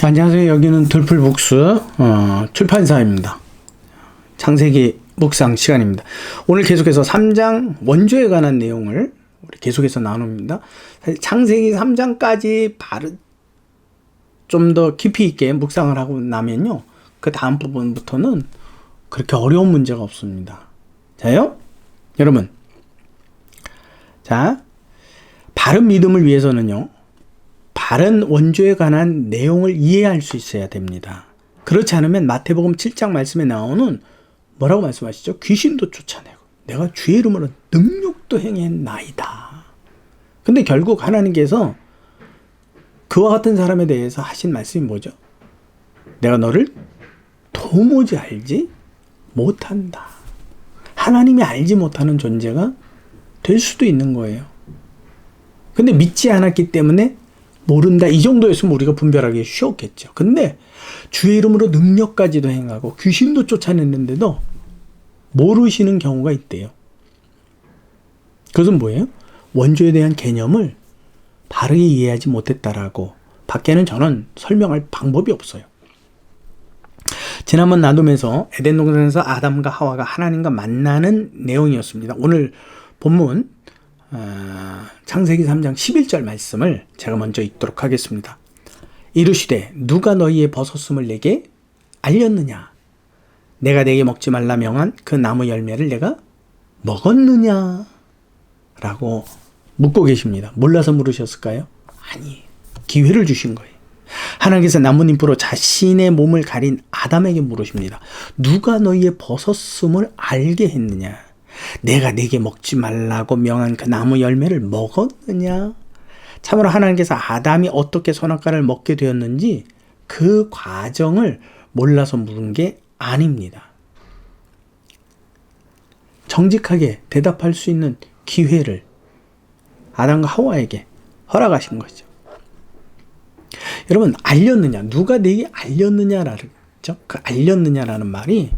안녕하세요. 여기는 돌풀북스 출판사입니다. 창세기 묵상 시간입니다. 오늘 계속해서 3장 원조에 관한 내용을 우리 계속해서 나눕니다. 사실 창세기 3장까지 좀 더 깊이 있게 묵상을 하고 나면요, 그 다음 부분부터는 그렇게 어려운 문제가 없습니다. 자요, 여러분, 자, 바른 믿음을 위해서는요, 바른 원조에 관한 내용을 이해할 수 있어야 됩니다. 그렇지 않으면 마태복음 7장 말씀에 나오는 뭐라고 말씀하시죠? 귀신도 쫓아내고 내가 주의 이름으로 능력도 행했나이다. 근데 결국 하나님께서 그와 같은 사람에 대해서 하신 말씀이 뭐죠? 내가 너를 도무지 알지 못한다. 하나님이 알지 못하는 존재가 될 수도 있는 거예요. 근데 믿지 않았기 때문에 모른다, 이 정도였으면 우리가 분별하기 쉬웠겠죠. 근데 주의 이름으로 능력까지도 행하고 귀신도 쫓아냈는데도 모르시는 경우가 있대요. 그것은 뭐예요? 원조에 대한 개념을 바르게 이해하지 못했다라고, 밖에는 저는 설명할 방법이 없어요. 지난번 나눔에서 에덴 동산에서 아담과 하와가 하나님과 만나는 내용이었습니다. 오늘 본문 창세기 3장 11절 말씀을 제가 먼저 읽도록 하겠습니다. 이르시되 누가 너희의 벗었음을 내게 알렸느냐? 내가 내게 먹지 말라 명한 그 나무 열매를 내가 먹었느냐? 라고 묻고 계십니다. 몰라서 물으셨을까요? 아니, 기회를 주신 거예요. 하나님께서 나뭇잎으로 자신의 몸을 가린 아담에게 물으십니다. 누가 너희의 벗었음을 알게 했느냐? 내가 네게 먹지 말라고 명한 그 나무 열매를 먹었느냐? 참으로 하나님께서 아담이 어떻게 선악과를 먹게 되었는지 그 과정을 몰라서 물은 게 아닙니다. 정직하게 대답할 수 있는 기회를 아담과 하와에게 허락하신 거죠. 여러분, 알렸느냐? 누가 네게 알렸느냐라는 거죠. 그 알렸느냐라는 말이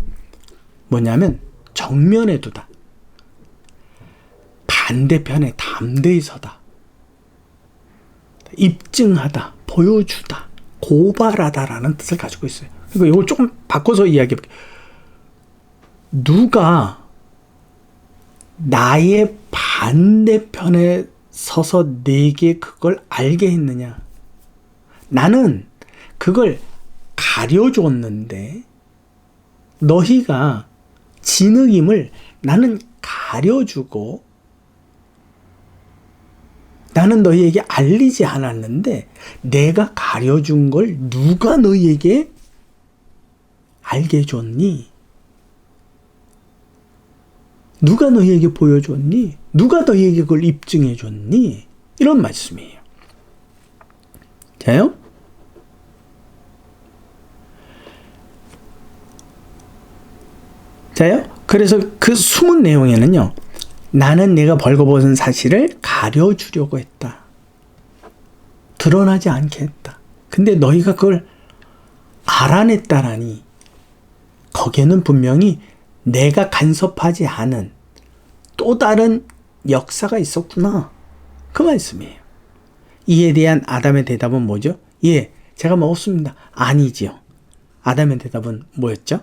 뭐냐면 정면에 두다, 반대편에 담대히 서다, 입증하다, 보여주다, 고발하다라는 뜻을 가지고 있어요. 그러니까 이걸 조금 바꿔서 이야기해볼게요. 누가 나의 반대편에 서서 내게 그걸 알게 했느냐? 나는 그걸 가려줬는데 너희가 진흙임을 나는 가려주고 나는 너희에게 알리지 않았는데 내가 가려준 걸 누가 너희에게 알게 해줬니? 누가 너희에게 보여줬니? 누가 너희에게 그걸 입증해 줬니? 이런 말씀이에요. 자요? 자요? 그래서 그 숨은 내용에는요, 나는 내가 벌거벗은 사실을 가려주려고 했다. 드러나지 않게 했다. 근데 너희가 그걸 알아냈다라니, 거기에는 분명히 내가 간섭하지 않은 또 다른 역사가 있었구나, 그 말씀이에요. 이에 대한 아담의 대답은 뭐죠? 예, 제가 먹었습니다. 아니지요. 아담의 대답은 뭐였죠?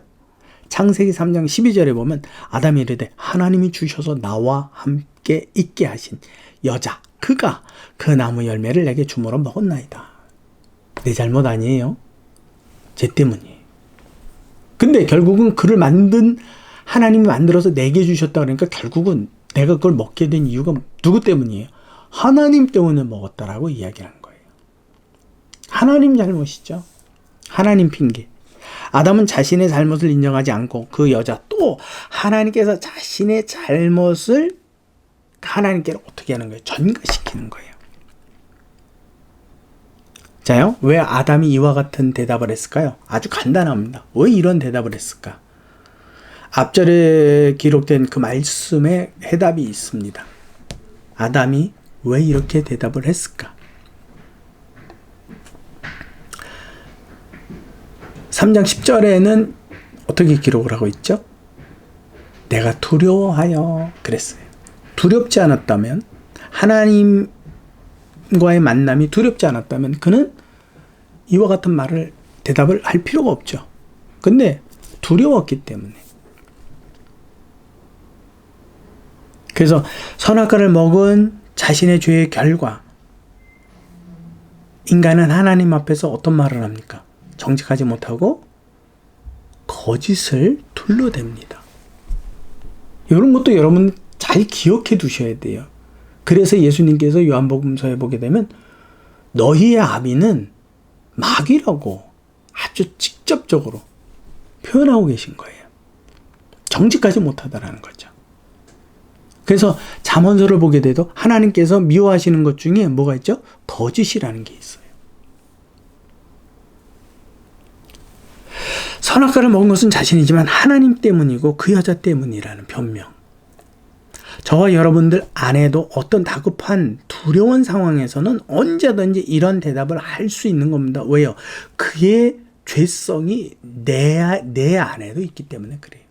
창세기 3장 12절에 보면 아담이 이르되 하나님이 주셔서 나와 함께 있게 하신 여자, 그가 그 나무 열매를 내게 주므로 먹었나이다. 내 잘못 아니에요. 쟤 때문이에요. 근데 결국은 그를 만든 하나님이 만들어서 내게 주셨다 그러니까 결국은 내가 그걸 먹게 된 이유가 누구 때문이에요? 하나님 때문에 먹었다라고 이야기하는 거예요. 하나님 잘못이죠. 하나님 핑계. 아담은 자신의 잘못을 인정하지 않고 그 여자, 또 하나님께서 자신의 잘못을 하나님께로 어떻게 하는 거예요? 전가시키는 거예요. 자요, 왜 아담이 이와 같은 대답을 했을까요? 아주 간단합니다. 왜 이런 대답을 했을까? 앞절에 기록된 그 말씀에 해답이 있습니다. 아담이 왜 이렇게 대답을 했을까? 3장 10절에는 어떻게 기록을 하고 있죠? 내가 두려워하여 그랬어요. 두렵지 않았다면, 하나님과의 만남이 두렵지 않았다면 그는 이와 같은 말을 대답을 할 필요가 없죠. 근데 두려웠기 때문에. 그래서 선악과를 먹은 자신의 죄의 결과, 인간은 하나님 앞에서 어떤 말을 합니까? 정직하지 못하고 거짓을 둘러댑니다. 이런 것도 여러분 잘 기억해 두셔야 돼요. 그래서 예수님께서 요한복음서에 보게 되면 너희의 아비는 마귀라고 아주 직접적으로 표현하고 계신 거예요. 정직하지 못하다라는 거죠. 그래서 잠언서를 보게 돼도 하나님께서 미워하시는 것 중에 뭐가 있죠? 거짓이라는 게 있어요. 선악과를 먹은 것은 자신이지만 하나님 때문이고 그 여자 때문이라는 변명. 저와 여러분들 안에도 어떤 다급한 두려운 상황에서는 언제든지 이런 대답을 할 수 있는 겁니다. 왜요? 그의 죄성이 내 안에도 있기 때문에 그래요.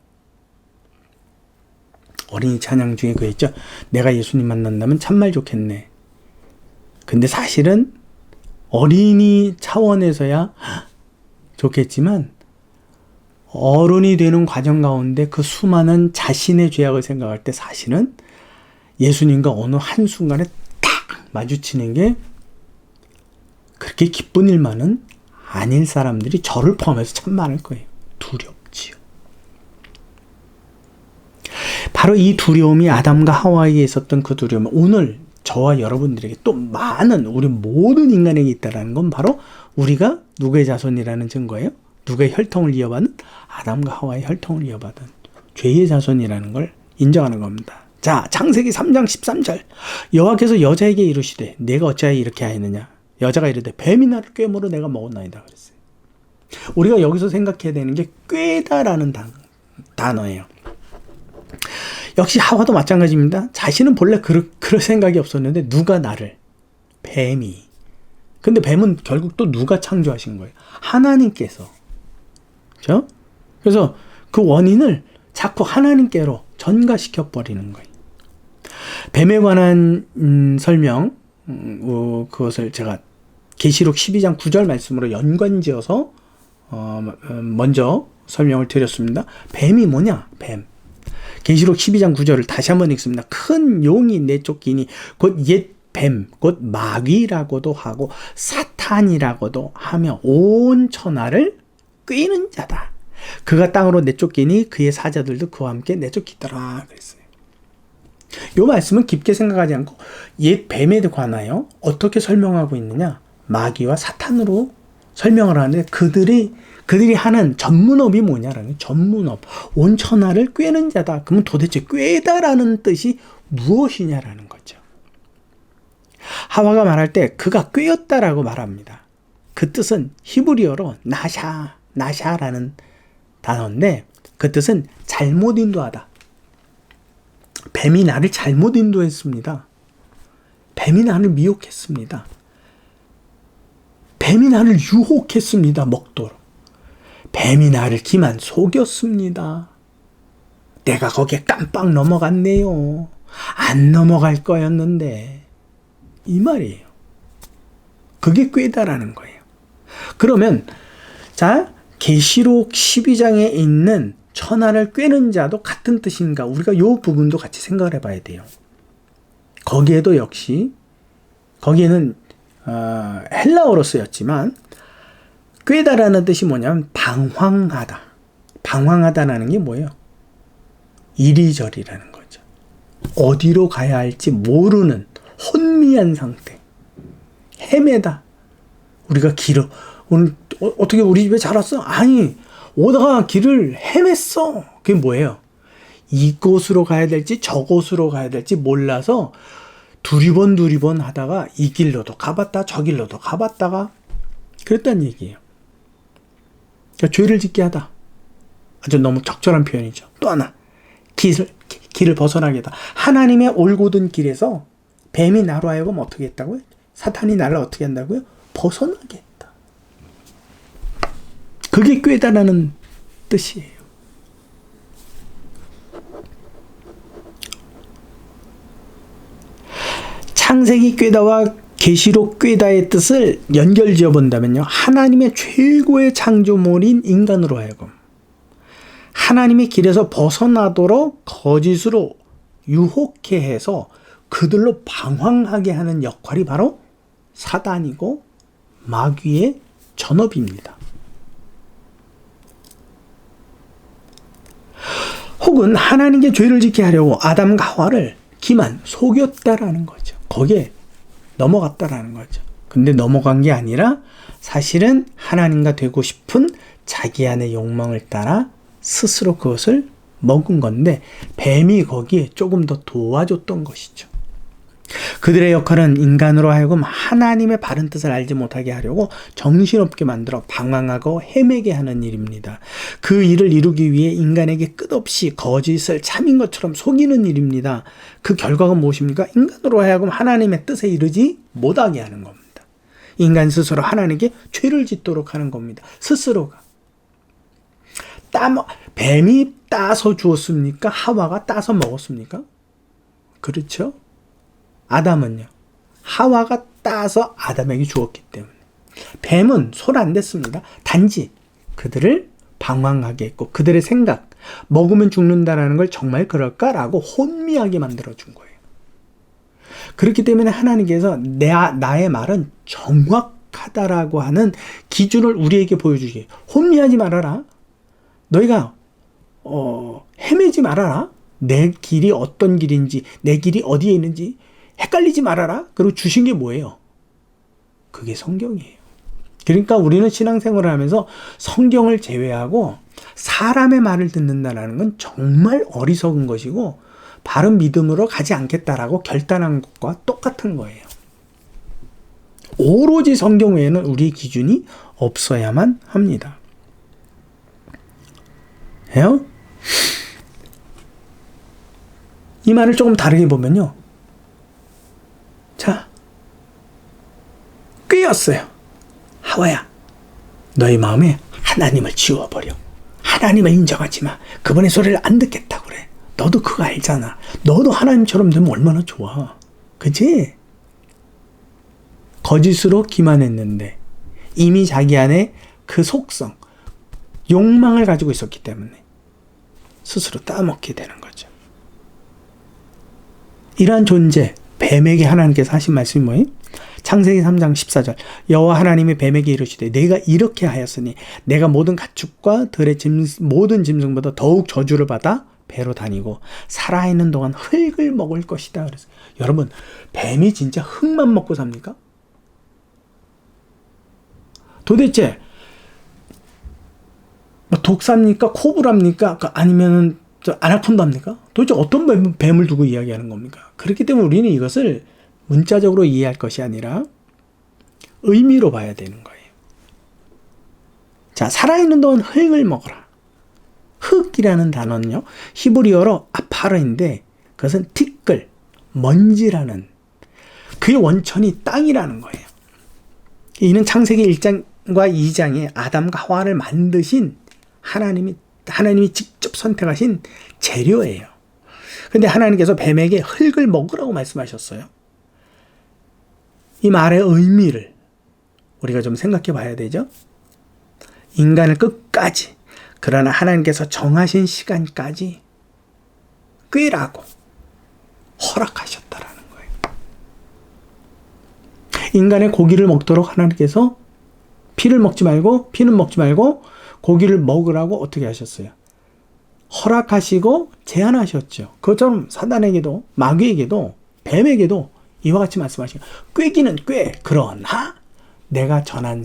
어린이 찬양 중에 그거 있죠? 내가 예수님 만난다면 참말 좋겠네. 근데 사실은 어린이 차원에서야 좋겠지만 어른이 되는 과정 가운데 그 수많은 자신의 죄악을 생각할 때 사실은 예수님과 어느 한순간에 딱 마주치는 게 그렇게 기쁜 일만은 아닐 사람들이 저를 포함해서 참 많을 거예요. 두렵지요. 바로 이 두려움이 아담과 하와에게 있었던 그 두려움은 오늘 저와 여러분들에게 또 많은 우리 모든 인간에게 있다는 건 바로 우리가 누구의 자손이라는 증거예요? 누구의 혈통을 이어받은? 아담과 하와의 혈통을 이어받은 죄의 자손이라는 걸 인정하는 겁니다. 자, 창세기 3장 13절 여호와께서 여자에게 이르시되 내가 어찌하여 이렇게 하였느냐? 여자가 이르되 뱀이 나를 꾀므로 내가 먹었나이다 그랬어요. 우리가 여기서 생각해야 되는 게 꾀다라는 단어예요. 역시 하와도 마찬가지입니다. 자신은 본래 그럴 생각이 없었는데 누가 나를, 뱀이. 근데 뱀은 결국 또 누가 창조하신 거예요? 하나님께서. 그렇죠? 그래서 그 원인을 자꾸 하나님께로 전가시켜 버리는 거예요. 뱀에 관한 설명, 그것을 제가 계시록 12장 9절 말씀으로 연관지어서 먼저 설명을 드렸습니다. 뱀이 뭐냐? 뱀. 계시록 12장 9절을 다시 한번 읽습니다. 큰 용이 내쫓기니 곧 옛 뱀, 곧 마귀라고도 하고 사탄이라고도 하며 온 천하를 꾀는 자다. 그가 땅으로 내쫓기니 그의 사자들도 그와 함께 내쫓기더라 그랬어요. 이 말씀은 깊게 생각하지 않고 옛 뱀에 관하여 어떻게 설명하고 있느냐? 마귀와 사탄으로 설명을 하는데 그들이 하는 전문업이 뭐냐라는 전문업. 온 천하를 꾀는 자다. 그러면 도대체 꾀다라는 뜻이 무엇이냐라는 거죠. 하와가 말할 때 그가 꾀였다라고 말합니다. 그 뜻은 히브리어로 나샤라는 단어인데 그 뜻은 잘못 인도하다. 뱀이 나를 잘못 인도했습니다. 뱀이 나를 미혹했습니다. 뱀이 나를 유혹했습니다. 먹도록. 뱀이 나를 기만 속였습니다. 내가 거기에 깜빡 넘어갔네요. 안 넘어갈 거였는데. 이 말이에요. 그게 꾀다라는 거예요. 그러면 자, 계시록 12장에 있는 천하를 꾀는 자도 같은 뜻인가? 우리가 이 부분도 같이 생각을 해봐야 돼요. 거기에도 역시 거기에는 헬라어로 쓰였지만 꾀다라는 뜻이 뭐냐면 방황하다. 방황하다라는 게 뭐예요? 이리저리라는 거죠. 어디로 가야 할지 모르는 혼미한 상태. 헤매다. 우리가 길을 오늘 어떻게 우리 집에 잘 왔어? 아니 오다가 길을 헤맸어. 그게 뭐예요? 이곳으로 가야 될지 저곳으로 가야 될지 몰라서 두리번 하다가 이 길로도 가봤다 저 길로도 가봤다가 그랬다는 얘기예요. 그러니까 죄를 짓게 하다. 아주 너무 적절한 표현이죠. 또 하나 길을 벗어나게 하다. 하나님의 올곧은 길에서 뱀이 나로 하여금 어떻게 했다고요? 사탄이 나를 어떻게 한다고요? 벗어나게 했다. 그게 꾀다라는 뜻이에요. 창세기 꾀다와 계시록 꾀다의 뜻을 연결지어 본다면요. 하나님의 최고의 창조물인 인간으로 하여금 하나님의 길에서 벗어나도록 거짓으로 유혹해 해서 그들로 방황하게 하는 역할이 바로 사단이고 마귀의 전업입니다. 혹은 하나님께 죄를 짓게 하려고 아담과 하와를 기만 속였다라는 거죠. 거기에 넘어갔다라는 거죠. 근데 넘어간 게 아니라 사실은 하나님과 되고 싶은 자기 안의 욕망을 따라 스스로 그것을 먹은 건데 뱀이 거기에 조금 더 도와줬던 것이죠. 그들의 역할은 인간으로 하여금 하나님의 바른 뜻을 알지 못하게 하려고 정신없게 만들어 방황하고 헤매게 하는 일입니다. 그 일을 이루기 위해 인간에게 끝없이 거짓을 참인 것처럼 속이는 일입니다. 그 결과가 무엇입니까? 인간으로 하여금 하나님의 뜻에 이르지 못하게 하는 겁니다. 인간 스스로 하나님께 죄를 짓도록 하는 겁니다. 스스로가. 뱀이 따서 주었습니까? 하와가 따서 먹었습니까? 그렇죠? 아담은요. 하와가 따서 아담에게 주었기 때문에. 뱀은 손 안 댔습니다. 단지 그들을 방황하게 했고 그들의 생각, 먹으면 죽는다라는 걸 정말 그럴까라고 혼미하게 만들어준 거예요. 그렇기 때문에 하나님께서 나의 말은 정확하다라고 하는 기준을 우리에게 보여주시게. 혼미하지 말아라. 너희가 헤매지 말아라. 내 길이 어떤 길인지, 내 길이 어디에 있는지 헷갈리지 말아라. 그리고 주신 게 뭐예요? 그게 성경이에요. 그러니까 우리는 신앙생활을 하면서 성경을 제외하고 사람의 말을 듣는다는 건 정말 어리석은 것이고 바른 믿음으로 가지 않겠다라고 결단한 것과 똑같은 거예요. 오로지 성경 외에는 우리의 기준이 없어야만 합니다. 해요? 이 말을 조금 다르게 보면요. 자, 꾀였어요. 하와야, 너의 마음에 하나님을 지워버려. 하나님을 인정하지 마. 그분의 소리를 안 듣겠다고 그래. 너도 그거 알잖아. 너도 하나님처럼 되면 얼마나 좋아. 그치? 거짓으로 기만했는데 이미 자기 안에 그 속성, 욕망을 가지고 있었기 때문에 스스로 따먹게 되는 거죠. 이러한 존재, 뱀에게 하나님께서 하신 말씀이 뭐예요? 창세기 3장 14절 여호와 하나님이 뱀에게 이르시되 내가 이렇게 하였으니 내가 모든 가축과 들의 모든 짐승보다 더욱 저주를 받아 배로 다니고 살아있는 동안 흙을 먹을 것이다. 그래서 여러분, 뱀이 진짜 흙만 먹고 삽니까? 도대체 독사입니까? 코브라입니까? 아니면 아나콘다입니까? 도대체 어떤 뱀을 두고 이야기하는 겁니까? 그렇기 때문에 우리는 이것을 문자적으로 이해할 것이 아니라 의미로 봐야 되는 거예요. 자, 살아있는 동안 흙을 먹어라. 흙이라는 단어는요, 히브리어로 아파르인데 그것은 티끌, 먼지라는 그의 원천이 땅이라는 거예요. 이는 창세기 1장과 2장에 아담과 하와를 만드신 하나님이 직접 선택하신 재료예요. 근데 하나님께서 뱀에게 흙을 먹으라고 말씀하셨어요. 이 말의 의미를 우리가 좀 생각해 봐야 되죠. 인간을 끝까지, 그러나 하나님께서 정하신 시간까지 꾀라고 허락하셨다라는 거예요. 인간의 고기를 먹도록 하나님께서 피는 먹지 말고 고기를 먹으라고 어떻게 하셨어요? 허락하시고 제한하셨죠. 그것처럼 사단에게도, 마귀에게도, 뱀에게도 이와 같이 말씀하시고, 꾀기는 꾀. 그러나 내가 정한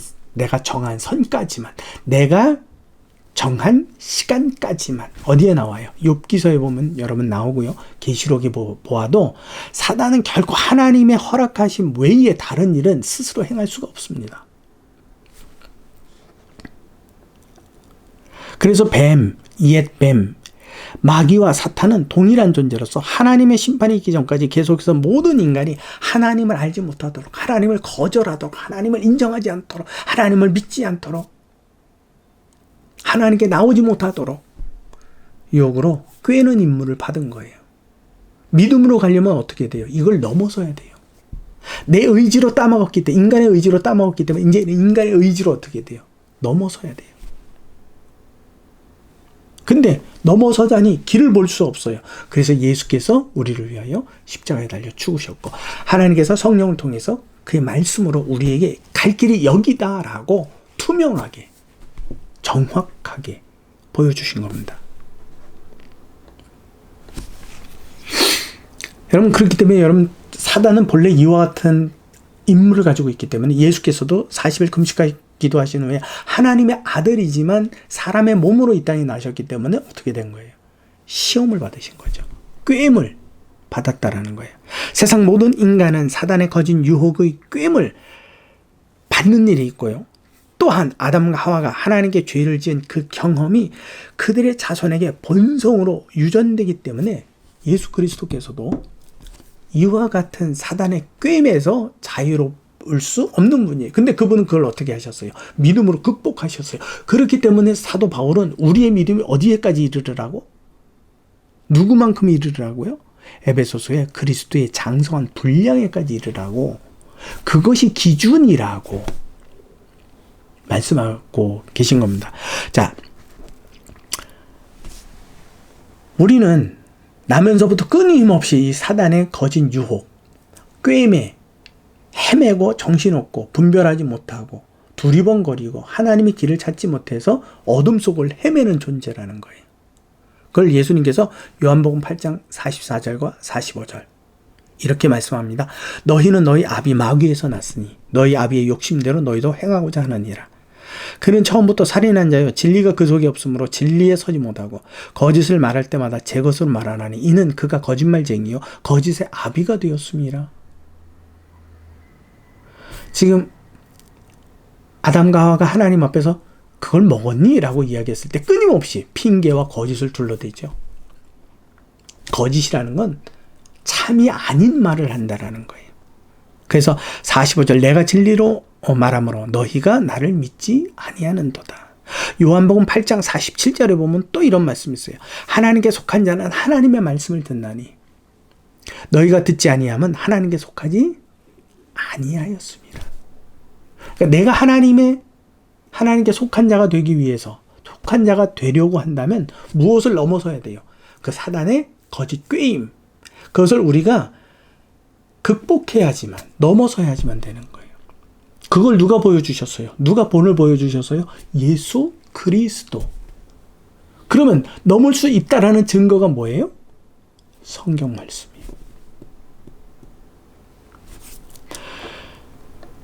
선까지만, 내가 정한 시간까지만. 어디에 나와요? 욥기서에 보면 여러분 나오고요. 계시록에 보아도 사단은 결코 하나님의 허락하신 외에 다른 일은 스스로 행할 수가 없습니다. 그래서 옛뱀, 마귀와 사탄은 동일한 존재로서 하나님의 심판이 있기 전까지 계속해서 모든 인간이 하나님을 알지 못하도록, 하나님을 거절하도록, 하나님을 인정하지 않도록, 하나님을 믿지 않도록, 하나님께 나오지 못하도록 유혹으로 꾀는 임무를 받은 거예요. 믿음으로 가려면 어떻게 돼요? 이걸 넘어서야 돼요. 내 의지로 따먹었기 때문에, 인간의 의지로 따먹었기 때문에 이제 인간의 의지로 어떻게 돼요? 넘어서야 돼요. 근데 넘어서자니 길을 볼 수 없어요. 그래서 예수께서 우리를 위하여 십자가에 달려 죽으셨고, 하나님께서 성령을 통해서 그의 말씀으로 우리에게 갈 길이 여기다라고 투명하게, 정확하게 보여주신 겁니다. 여러분, 그렇기 때문에 여러분, 사단은 본래 이와 같은 임무를 가지고 있기 때문에 예수께서도 40일 금식하고 기도하신 후에 하나님의 아들이지만 사람의 몸으로 이 땅에 나셨기 때문에 어떻게 된 거예요? 시험을 받으신 거죠. 꾀임을 받았다라는 거예요. 세상 모든 인간은 사단의 거짓 유혹의 꾀임을 받는 일이 있고요. 또한 아담과 하와가 하나님께 죄를 지은 그 경험이 그들의 자손에게 본성으로 유전되기 때문에 예수 그리스도께서도 이와 같은 사단의 꾀임에서 자유로울 수 없는 분이에요. 근데 그분은 그걸 어떻게 하셨어요? 믿음으로 극복하셨어요. 그렇기 때문에 사도 바울은 우리의 믿음이 어디에까지 이르르라고? 누구만큼 이르르라고요? 에베소서에 그리스도의 장성한 분량에까지 이르라고, 그것이 기준이라고 말씀하고 계신 겁니다. 자, 우리는 나면서부터 끊임없이 이 사단의 거짓 유혹, 꾀임에 헤매고 정신없고 분별하지 못하고 두리번거리고 하나님의 길을 찾지 못해서 어둠 속을 헤매는 존재라는 거예요. 그걸 예수님께서 요한복음 8장 44절과 45절 이렇게 말씀합니다. 너희는 너희 아비 마귀에서 났으니 너희 아비의 욕심대로 너희도 행하고자 하느니라. 그는 처음부터 살인한 자요 진리가 그 속에 없으므로 진리에 서지 못하고 거짓을 말할 때마다 제 것으로 말하나니 이는 그가 거짓말쟁이요 거짓의 아비가 되었습니다. 지금 아담과 하와가 하나님 앞에서 그걸 먹었니? 라고 이야기했을 때 끊임없이 핑계와 거짓을 둘러대죠. 거짓이라는 건 참이 아닌 말을 한다라는 거예요. 그래서 45절 내가 진리로 말하므로 너희가 나를 믿지 아니하는도다. 요한복음 8장 47절에 보면 또 이런 말씀이 있어요. 하나님께 속한 자는 하나님의 말씀을 듣나니 너희가 듣지 아니하면 하나님께 속하지 아니하였습니다. 그러니까 내가 하나님께 속한 자가 되기 위해서, 속한 자가 되려고 한다면 무엇을 넘어서야 돼요? 그 사단의 거짓 꾀임, 그것을 우리가 극복해야지만, 넘어서야지만 되는 거예요. 그걸 누가 보여주셨어요? 누가 본을 보여주셨어요? 예수 그리스도. 그러면 넘을 수 있다라는 증거가 뭐예요? 성경 말씀이에요.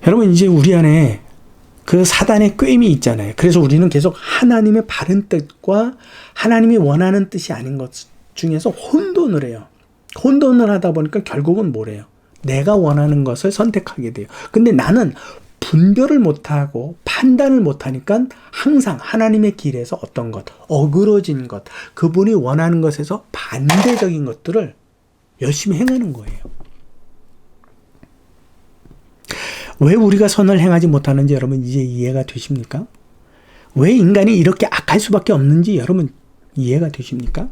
여러분, 이제 우리 안에 그 사단의 꾀임이 있잖아요. 그래서 우리는 계속 하나님의 바른 뜻과 하나님이 원하는 뜻이 아닌 것 중에서 혼돈을 해요. 혼돈을 하다 보니까 결국은 뭐래요? 내가 원하는 것을 선택하게 돼요. 근데 나는 분별을 못하고 판단을 못하니까 항상 하나님의 길에서 어떤 것, 어그러진 것, 그분이 원하는 것에서 반대적인 것들을 열심히 행하는 거예요. 왜 우리가 선을 행하지 못하는지 여러분 이제 이해가 되십니까? 왜 인간이 이렇게 악할 수밖에 없는지 여러분 이해가 되십니까?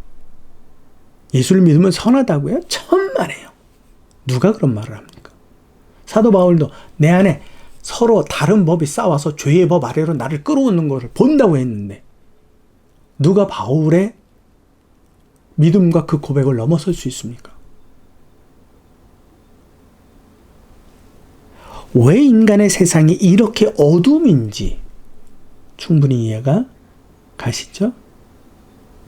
예수를 믿으면 선하다고요? 천만에요. 누가 그런 말을 합니까? 사도 바울도 내 안에 서로 다른 법이 싸워서 죄의 법 아래로 나를 끌어오는 것을 본다고 했는데 누가 바울의 믿음과 그 고백을 넘어설 수 있습니까? 왜 인간의 세상이 이렇게 어둠인지 충분히 이해가 가시죠?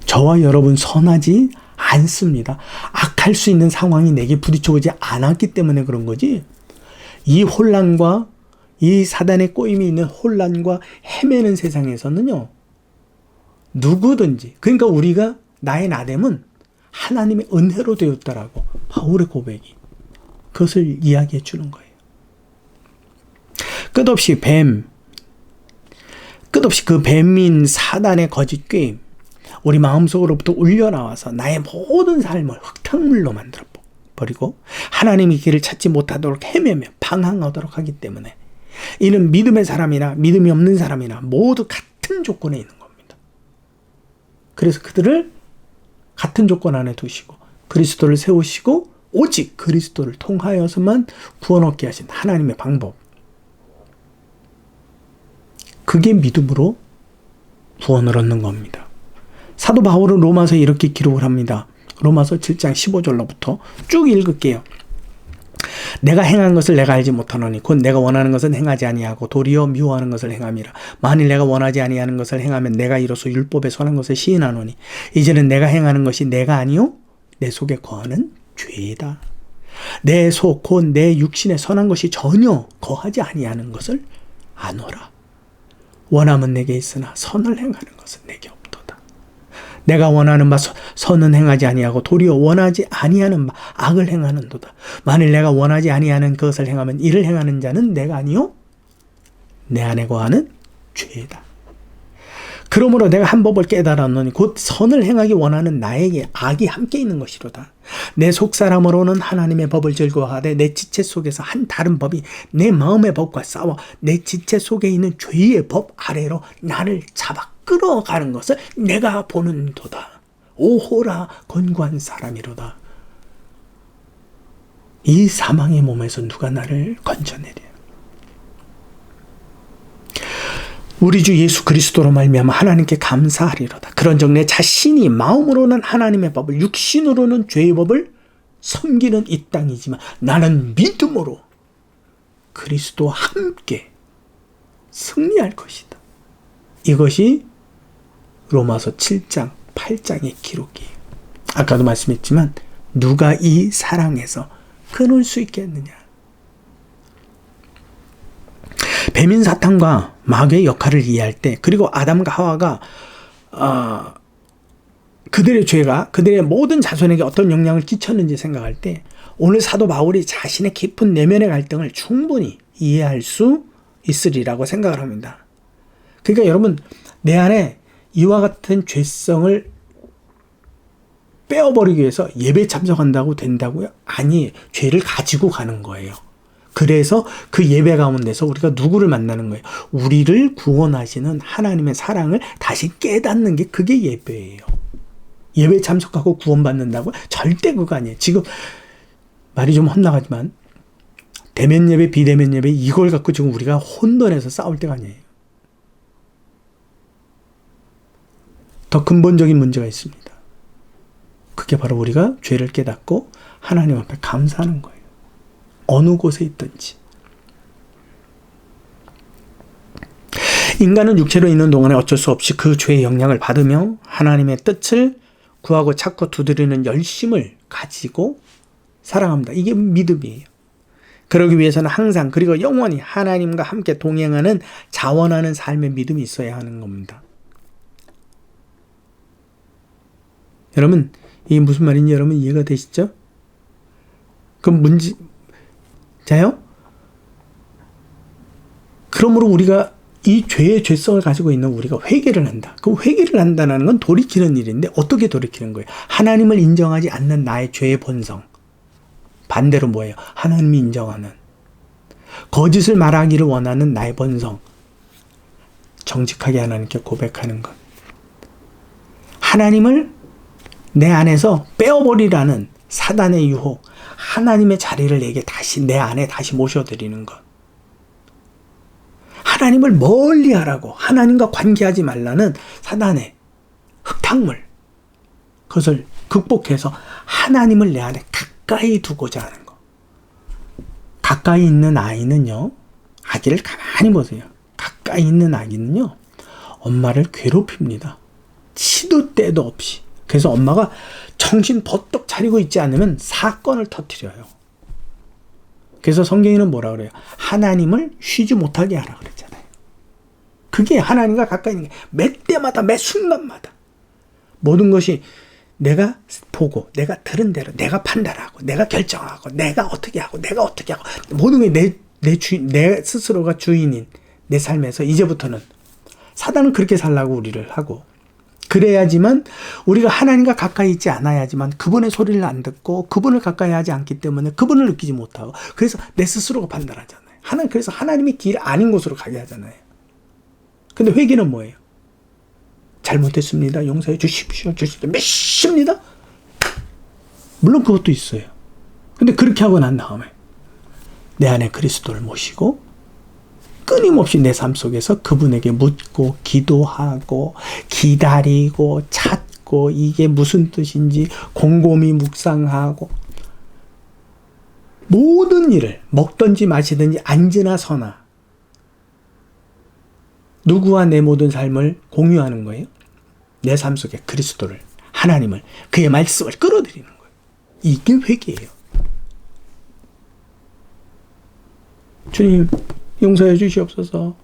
저와 여러분 선하지 않습니다. 악할 수 있는 상황이 내게 부딪혀오지 않았기 때문에 그런 거지. 이 혼란과 이 사단의 꼬임이 있는 혼란과 헤매는 세상에서는요. 누구든지, 그러니까 우리가 나의 나됨은 하나님의 은혜로 되었다라고 바울의 고백이 그것을 이야기해 주는 거예요. 끝없이 그 뱀인 사단의 거짓 꾀임, 우리 마음속으로부터 울려나와서 나의 모든 삶을 흙탕물로 만들어 버리고 하나님의 길을 찾지 못하도록 헤매며 방황하도록 하기 때문에 이는 믿음의 사람이나 믿음이 없는 사람이나 모두 같은 조건에 있는 겁니다. 그래서 그들을 같은 조건 안에 두시고 그리스도를 세우시고 오직 그리스도를 통하여서만 구원 얻게 하신 하나님의 방법. 그게 믿음으로 구원을 얻는 겁니다. 사도 바울은 로마서에 이렇게 기록을 합니다. 로마서 7장 15절로부터 쭉 읽을게요. 내가 행한 것을 내가 알지 못하노니 곧 내가 원하는 것은 행하지 아니하고 도리어 미워하는 것을 행함이라. 만일 내가 원하지 아니하는 것을 행하면 내가 이로써 율법에 선한 것을 시인하노니 이제는 내가 행하는 것이 내가 아니요 내 속에 거하는 죄다. 내 속 곧 내 육신에 선한 것이 전혀 거하지 아니하는 것을 아노라. 원함은 내게 있으나 선을 행하는 것은 내게 없도다. 내가 원하는 바 선은 행하지 아니하고 도리어 원하지 아니하는 바 악을 행하는도다. 만일 내가 원하지 아니하는 그것을 행하면 이를 행하는 자는 내가 아니요 내 안에 거하는 죄다. 그러므로 내가 한 법을 깨달았노니 곧 선을 행하기 원하는 나에게 악이 함께 있는 것이로다. 내 속사람으로는 하나님의 법을 즐거워하되 내 지체 속에서 한 다른 법이 내 마음의 법과 싸워 내 지체 속에 있는 죄의 법 아래로 나를 잡아 끌어가는 것을 내가 보는도다. 오호라 권고한 사람이로다. 이 사망의 몸에서 누가 나를 건져내랴. 우리 주 예수 그리스도로 말미암아 하나님께 감사하리로다. 그런즉 내 자신이 마음으로는 하나님의 법을 육신으로는 죄의 법을 섬기는 이 땅이지만 나는 믿음으로 그리스도와 함께 승리할 것이다. 이것이 로마서 7장 8장의 기록이에요. 아까도 말씀했지만 누가 이 사랑에서 끊을 수 있겠느냐. 뱀인 사탄과 마귀의 역할을 이해할 때 그리고 아담과 하와가 그들의 죄가 그들의 모든 자손에게 어떤 영향을 끼쳤는지 생각할 때 오늘 사도 바울이 자신의 깊은 내면의 갈등을 충분히 이해할 수 있으리라고 생각을 합니다. 그러니까 여러분 내 안에 이와 같은 죄성을 빼어버리기 위해서 예배 참석한다고 된다고요? 아니, 죄를 가지고 가는 거예요. 그래서 그 예배 가운데서 우리가 누구를 만나는 거예요? 우리를 구원하시는 하나님의 사랑을 다시 깨닫는 게 그게 예배예요. 예배 참석하고 구원받는다고? 절대 그거 아니에요. 지금 말이 좀 헛나가지만 대면 예배, 비대면 예배 이걸 갖고 지금 우리가 혼돈해서 싸울 때가 아니에요. 더 근본적인 문제가 있습니다. 그게 바로 우리가 죄를 깨닫고 하나님 앞에 감사하는 거예요. 어느 곳에 있든지. 인간은 육체로 있는 동안에 어쩔 수 없이 그 죄의 영향을 받으며 하나님의 뜻을 구하고 찾고 두드리는 열심을 가지고 살아갑니다. 이게 믿음이에요. 그러기 위해서는 항상 그리고 영원히 하나님과 함께 동행하는 자원하는 삶의 믿음이 있어야 하는 겁니다. 여러분, 이게 무슨 말인지 여러분 이해가 되시죠? 그럼 자요? 그러므로 우리가 이 죄의 죄성을 가지고 있는 우리가 회개를 한다. 그 회개를 한다는 건 돌이키는 일인데 어떻게 돌이키는 거예요? 하나님을 인정하지 않는 나의 죄의 본성. 반대로 뭐예요? 하나님이 인정하는 거짓을 말하기를 원하는 나의 본성. 정직하게 하나님께 고백하는 것. 하나님을 내 안에서 빼어버리라는 사단의 유혹. 하나님의 자리를 내게 다시 내 안에 다시 모셔드리는 것. 하나님을 멀리하라고 하나님과 관계하지 말라는 사단의 흙탕물. 그것을 극복해서 하나님을 내 안에 가까이 두고자 하는 것. 가까이 있는 아이는요. 아기를 가만히 보세요. 가까이 있는 아기는요. 엄마를 괴롭힙니다. 시도 때도 없이. 그래서 엄마가 정신 버떡 차리고 있지 않으면 사건을 터뜨려요. 그래서 성경에는 뭐라 그래요? 하나님을 쉬지 못하게 하라 그랬잖아요. 그게 하나님과 가까이 있는 게 매 때마다 매 순간마다 모든 것이 내가 보고 내가 들은 대로 내가 판단하고 내가 결정하고 내가 어떻게 하고 모든 게 내 스스로가 주인인 내 삶에서 이제부터는 사단은 그렇게 살라고 우리를 하고 그래야지만 우리가 하나님과 가까이 있지 않아야지만 그분의 소리를 안 듣고 그분을 가까이 하지 않기 때문에 그분을 느끼지 못하고 그래서 내 스스로가 판단하잖아요. 그래서 하나님의 길 아닌 곳으로 가게 하잖아요. 근데 회개는 뭐예요? 잘못했습니다. 용서해 주십시오. 몇십니다. 물론 그것도 있어요. 근데 그렇게 하고 난 다음에 내 안에 그리스도를 모시고 끊임없이 내 삶 속에서 그분에게 묻고 기도하고 기다리고 찾고 이게 무슨 뜻인지 곰곰이 묵상하고 모든 일을 먹든지 마시든지 앉으나 서나 누구와 내 모든 삶을 공유하는 거예요? 내 삶 속에 그리스도를, 하나님을, 그의 말씀을 끌어들이는 거예요. 이게 회개예요. 주님 용서해 주시옵소서.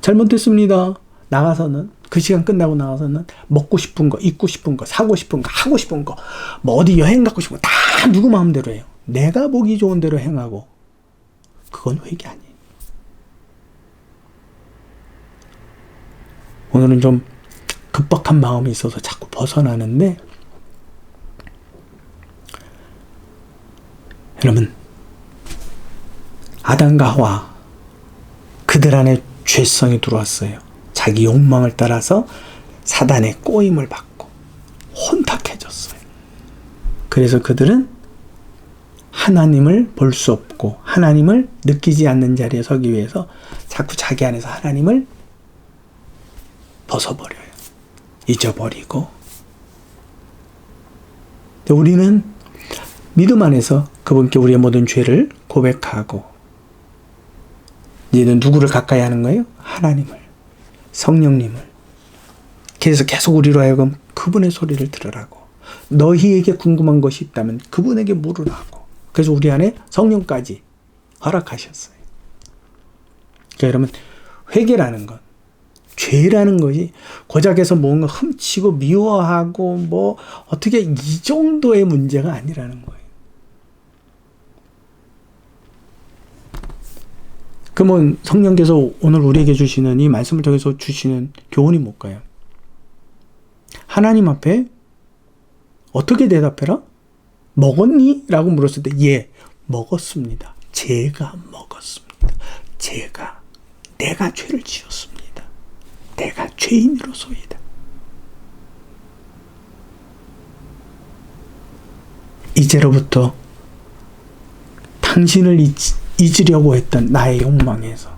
잘못했습니다. 나가서는 그 시간 끝나고 나가서는 먹고 싶은 거, 입고 싶은 거, 사고 싶은 거, 하고 싶은 거, 뭐 어디 여행 가고 싶은 거 다 누구 마음대로 해요. 내가 보기 좋은 대로 행하고 그건 회개 아니에요. 오늘은 좀 급박한 마음이 있어서 자꾸 벗어나는데 여러분 아담과 하와 그들 안에 죄성이 들어왔어요. 자기 욕망을 따라서 사단의 꼬임을 받고 혼탁해졌어요. 그래서 그들은 하나님을 볼 수 없고 하나님을 느끼지 않는 자리에 서기 위해서 자꾸 자기 안에서 하나님을 벗어버려요. 잊어버리고. 우리는 믿음 안에서 그분께 우리의 모든 죄를 고백하고 이제는 누구를 가까이 하는 거예요? 하나님을, 성령님을. 그래서 계속 우리로 하여금 그분의 소리를 들으라고. 너희에게 궁금한 것이 있다면 그분에게 물으라고. 그래서 우리 안에 성령까지 허락하셨어요. 그러니까 여러분 회개라는 건 죄라는 것이 고작해서 뭔가 훔치고 미워하고 뭐 어떻게 이 정도의 문제가 아니라는 거예요. 그러면 성령께서 오늘 우리에게 주시는 이 말씀을 통해서 주시는 교훈이 뭘까요? 하나님 앞에 어떻게 대답해라? 먹었니? 라고 물었을 때 예, 먹었습니다. 제가 먹었습니다. 내가 죄를 지었습니다. 내가 죄인으로소이다. 이제로부터 당신을 잊으려고 했던 나의 욕망에서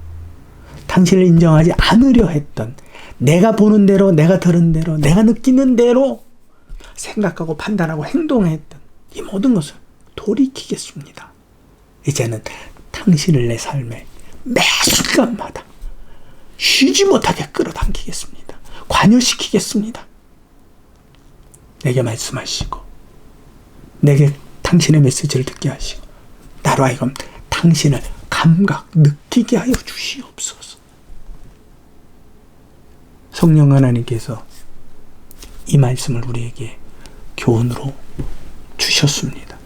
당신을 인정하지 않으려 했던 내가 보는 대로, 내가 들은 대로, 내가 느끼는 대로 생각하고 판단하고 행동했던 이 모든 것을 돌이키겠습니다. 이제는 당신을 내 삶에 매 순간마다 쉬지 못하게 끌어당기겠습니다. 관여시키겠습니다. 내게 말씀하시고 내게 당신의 메시지를 듣게 하시고 나로 하여금 당신을 감각, 느끼게 하여 주시옵소서. 성령 하나님께서 이 말씀을 우리에게 교훈으로 주셨습니다.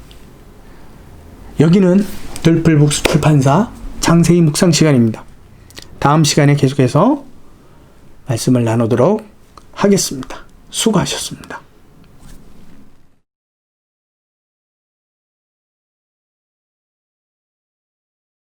여기는 들풀북스 출판사 장세희 묵상 시간입니다. 다음 시간에 계속해서 말씀을 나누도록 하겠습니다. 수고하셨습니다.